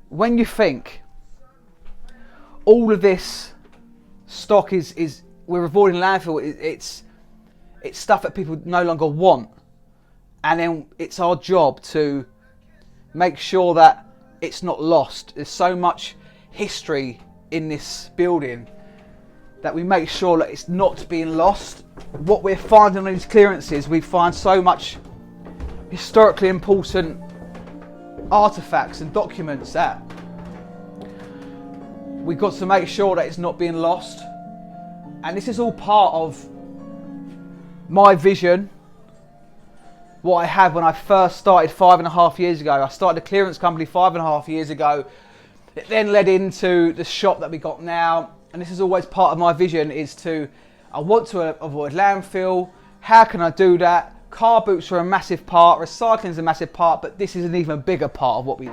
when you think all of this stock is we're avoiding landfill, it's stuff that people no longer want, and then it's our job to make sure that it's not lost. There's so much history in this building that we make sure that it's not being lost. What we're finding on these clearances, we find so much historically important artifacts and documents that we've got to make sure that it's not being lost. And this is all part of my vision, what I had when I first started 5.5 years ago. I started a clearance company 5.5 years ago. It then led into the shop that we got now. And this is always part of my vision, is I want to avoid landfill. How can I do that? Car boots are a massive part, recycling is a massive part, but this is an even bigger part of what we do.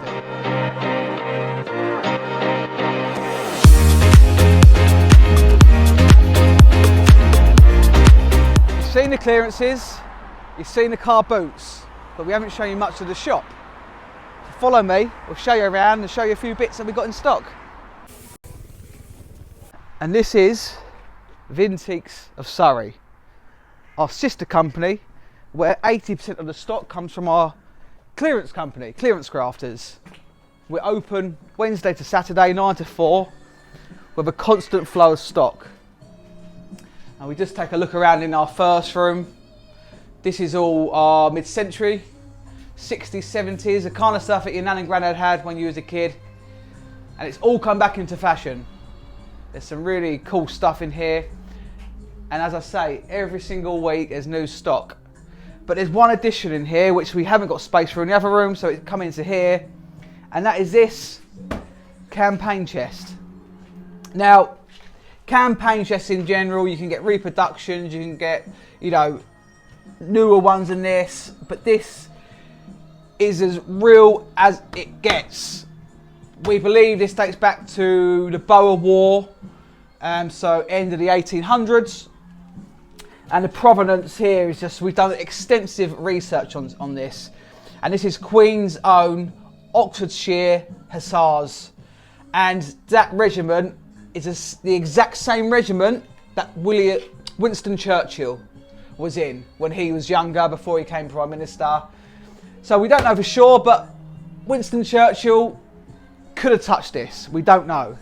You've seen the clearances, you've seen the car boots, but we haven't shown you much of the shop. So follow me, we'll show you around and show you a few bits that we've got in stock. And this is Vintiques of Surrey, our sister company, where 80% of the stock comes from our clearance company, Clearance Crafters. We're open Wednesday to Saturday, 9 to 4, with a constant flow of stock. And we just take a look around in our first room. This is all our mid-century, 60s, 70s, the kind of stuff that your nan and granddad had when you was a kid. And it's all come back into fashion. There's some really cool stuff in here. And as I say, every single week there's new stock. But there's one addition in here which we haven't got space for in the other room, so it's come into here. And that is this campaign chest. Now, campaign chests in general, you can get reproductions, you can get, you know, newer ones than this. But this is as real as it gets. We believe this dates back to the Boer War, so end of the 1800s. And the provenance here is just, we've done extensive research on this. And this is Queen's own Oxfordshire Hussars. And that regiment is the exact same regiment that Winston Churchill was in when he was younger, before he became Prime Minister. So we don't know for sure, but Winston Churchill could have touched this. We don't know.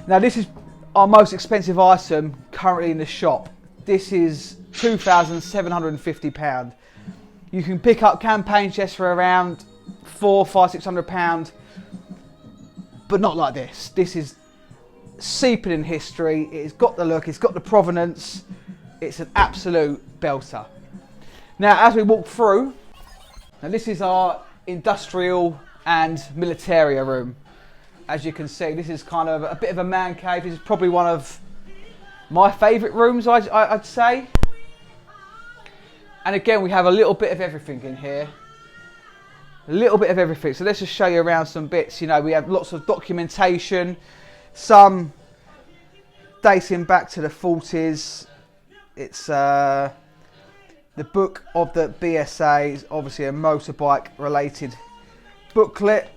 Now this is our most expensive item currently in the shop. This is £2,750. You can pick up campaign chests for around £400, £500, £600, but not like this. This is seeping in history. It's got the look, it's got the provenance. It's an absolute belter. Now as we walk through, now this is our industrial and militaria room. As you can see, this is kind of a bit of a man cave. This is probably one of my favourite rooms, I'd say. And again, we have a little bit of everything in here. A little bit of everything. So let's just show you around some bits. You know, we have lots of documentation, some dating back to the 40s. It's the book of the BSA is obviously a motorbike related booklet.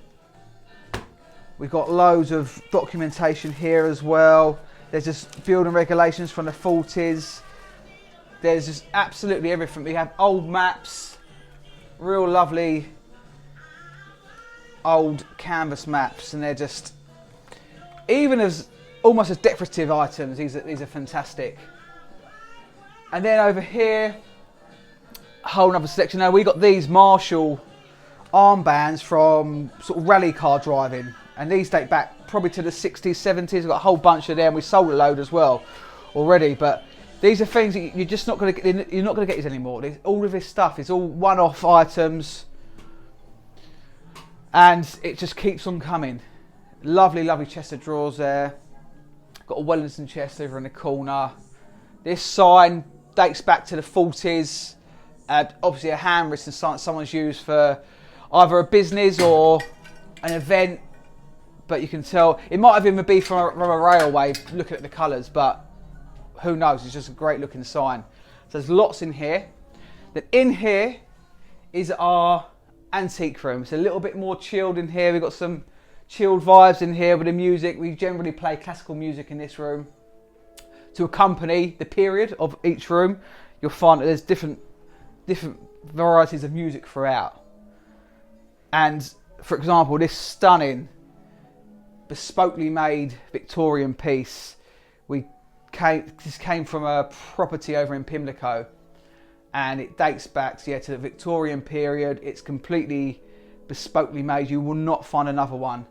We've got loads of documentation here as well. There's just building regulations from the 40s. There's just absolutely everything. We have old maps, real lovely old canvas maps, and they're just, even as almost as decorative items, these are fantastic. And then over here, a whole other section. Now we got these Marshall armbands from sort of rally car driving. And these date back probably to the 60s, 70s. We've got a whole bunch of them. We sold a load as well already. But these are things that you're just not going to get. You're not going to get these anymore. All of this stuff is all one-off items, and it just keeps on coming. Lovely, lovely chest of drawers there. Got a Wellington chest over in the corner. This sign dates back to the 40s. Obviously a handwritten sign someone's used for either a business or an event. But you can tell, it might have even been from a railway, looking at the colours, but who knows, it's just a great looking sign. So there's lots in here. Then in here is our antique room. It's a little bit more chilled in here. We've got some chilled vibes in here with the music. We generally play classical music in this room to accompany the period of each room. You'll find that there's different varieties of music throughout. And for example, this stunning, bespokely made Victorian piece, this came from a property over in Pimlico, and it dates back to the Victorian period. It's completely bespokely made. You will not find another one.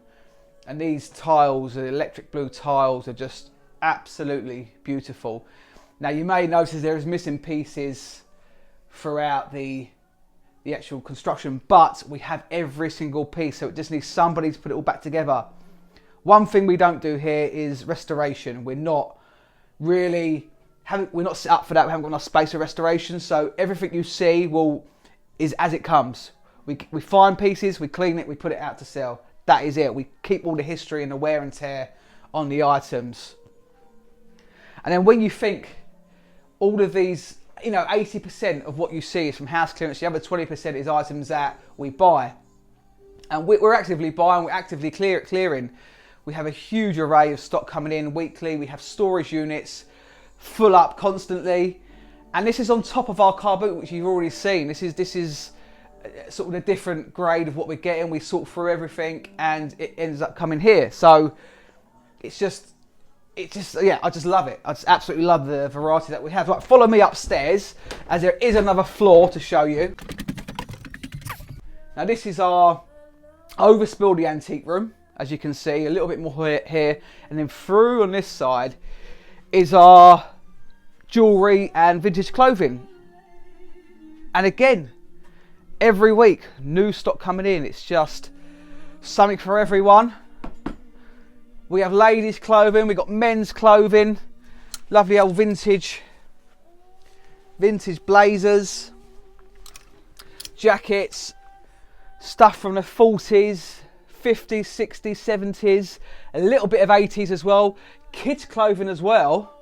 And these tiles, the electric blue tiles, are just absolutely beautiful. Now you may notice there is missing pieces throughout the actual construction, but we have every single piece, so it just needs somebody to put it all back together. One thing we don't do here is restoration. We're not set up for that. We haven't got enough space for restoration, so everything you see is as it comes. We find pieces, we clean it, we put it out to sell. That is it. We keep all the history and the wear and tear on the items. And then when you think all of these, 80% of what you see is from house clearance, the other 20% is items that we buy. And we're actively buying, we're actively clearing. We have a huge array of stock coming in weekly. We have storage units full up constantly. And this is on top of our car boot, which you've already seen. This is sort of a different grade of what we're getting. We sort through everything and it ends up coming here. So I just love it. I just absolutely love the variety that we have. Right, follow me upstairs, as there is another floor to show you. Now this is our overspilled antique room, as you can see, a little bit more here, and then through on this side is our jewellery and vintage clothing. And again, every week, new stock coming in. It's just something for everyone. We have ladies' clothing, we've got men's clothing, lovely old vintage blazers, jackets, stuff from the 40s, 50s, 60s, 70s, a little bit of 80s as well, kids' clothing as well,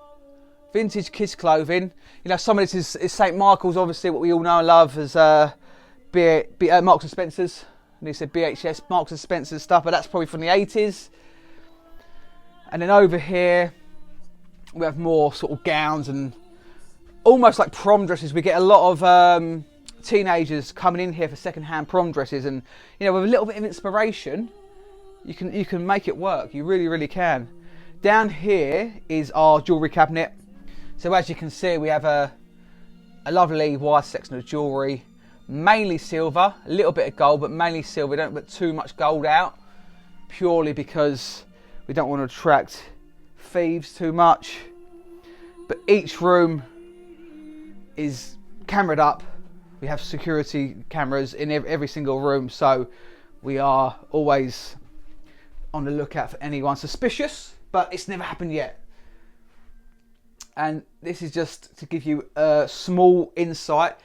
vintage kids' clothing. Some of this is St. Michael's, obviously, what we all know and love as Marks and Spencer's. And he said BHS, Marks and Spencer's stuff, but that's probably from the 80s. And then over here, we have more sort of gowns and almost like prom dresses. We get a lot of teenagers coming in here for second-hand prom dresses, and with a little bit of inspiration, you can make it work. You really, really can. Down here is our jewellery cabinet. So as you can see, we have a lovely wide section of jewellery, mainly silver, a little bit of gold, but mainly silver. We don't put too much gold out, purely because we don't want to attract thieves too much. But each room is cameraed up. We have security cameras in every single room, so we are always on the lookout for anyone suspicious, but it's never happened yet. And this is just to give you a small insight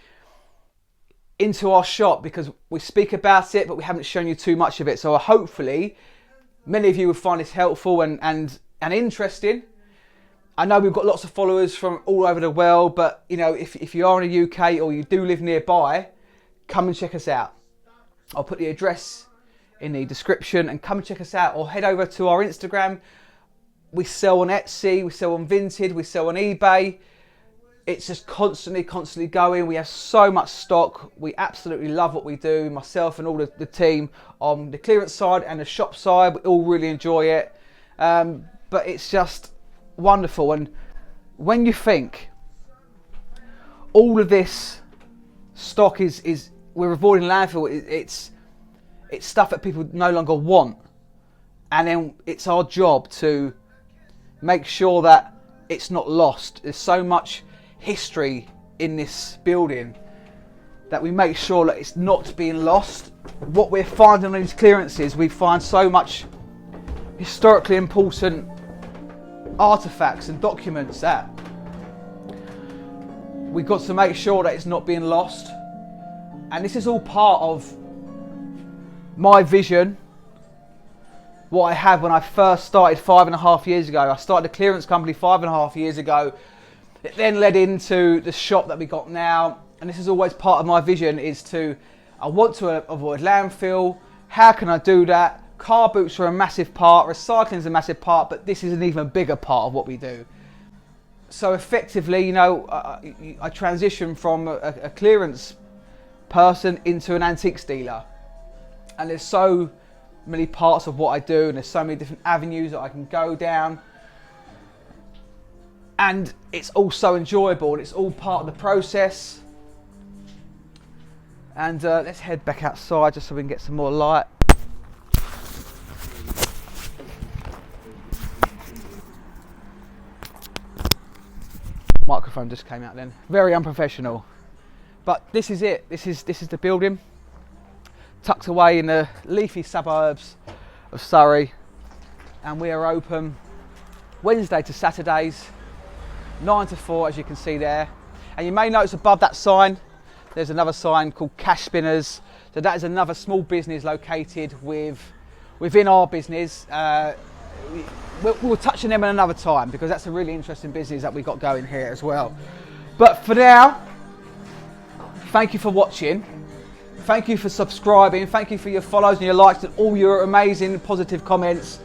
into our shop, because we speak about it, but we haven't shown you too much of it. So hopefully many of you will find this helpful and interesting. I know we've got lots of followers from all over the world, but if you are in the UK or you do live nearby, come and check us out. I'll put the address in the description, and come and check us out, or head over to our Instagram. We sell on Etsy, we sell on Vinted, we sell on eBay. It's just constantly going. We have so much stock. We absolutely love what we do, myself and all the team on the clearance side and the shop side. We all really enjoy it. But it's just wonderful. And when you think all of this stock is we're avoiding landfill, it's stuff that people no longer want, and then it's our job to make sure that it's not lost. There's so much history in this building that we make sure that it's not being lost. What we're finding on these clearances, we find so much historically important artifacts and documents that we've got to make sure that it's not being lost. And this is all part of my vision, what I had when I first started 5.5 years ago. I started a clearance company 5.5 years ago. It then led into the shop that we got now, and this is always part of my vision, I want to avoid landfill. How can I do that? car boots are a massive part, recycling is a massive part, but this is an even bigger part of what we do. So effectively, you know, I transitioned from a clearance person into an antiques dealer. And there's so many parts of what I do, and there's so many different avenues that I can go down. And it's all so enjoyable, and it's all part of the process. And let's head back outside just so we can get some more light. Microphone just came out then. Very unprofessional. But this is it. This is the building, tucked away in the leafy suburbs of Surrey, and we are open Wednesday to Saturdays, 9 to 4, as you can see there. And you may notice above that sign, there's another sign called Cash Spinners. So that is another small business located within our business. We'll touch on them another time, because that's a really interesting business that we've got going here as well. But for now, thank you for watching. Thank you for subscribing. Thank you for your follows and your likes and all your amazing positive comments.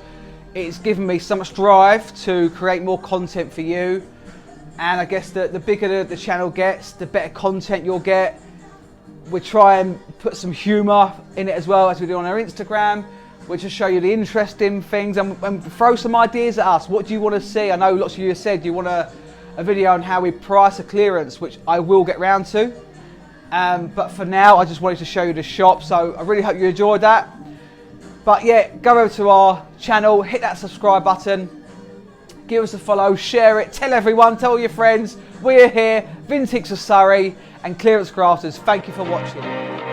It's given me so much drive to create more content for you. And I guess the bigger the channel gets, the better content you'll get. We try and put some humour in it as well, as we do on our Instagram. We'll just show you the interesting things and throw some ideas at us. What do you want to see? I know lots of you have said you want a video on how we price a clearance, which I will get round to. But for now, I just wanted to show you the shop. So I really hope you enjoyed that. But yeah, go over to our channel, hit that subscribe button, give us a follow, share it, tell everyone, tell all your friends. We're here, Vintics of Surrey and Clearance Crafters. Thank you for watching.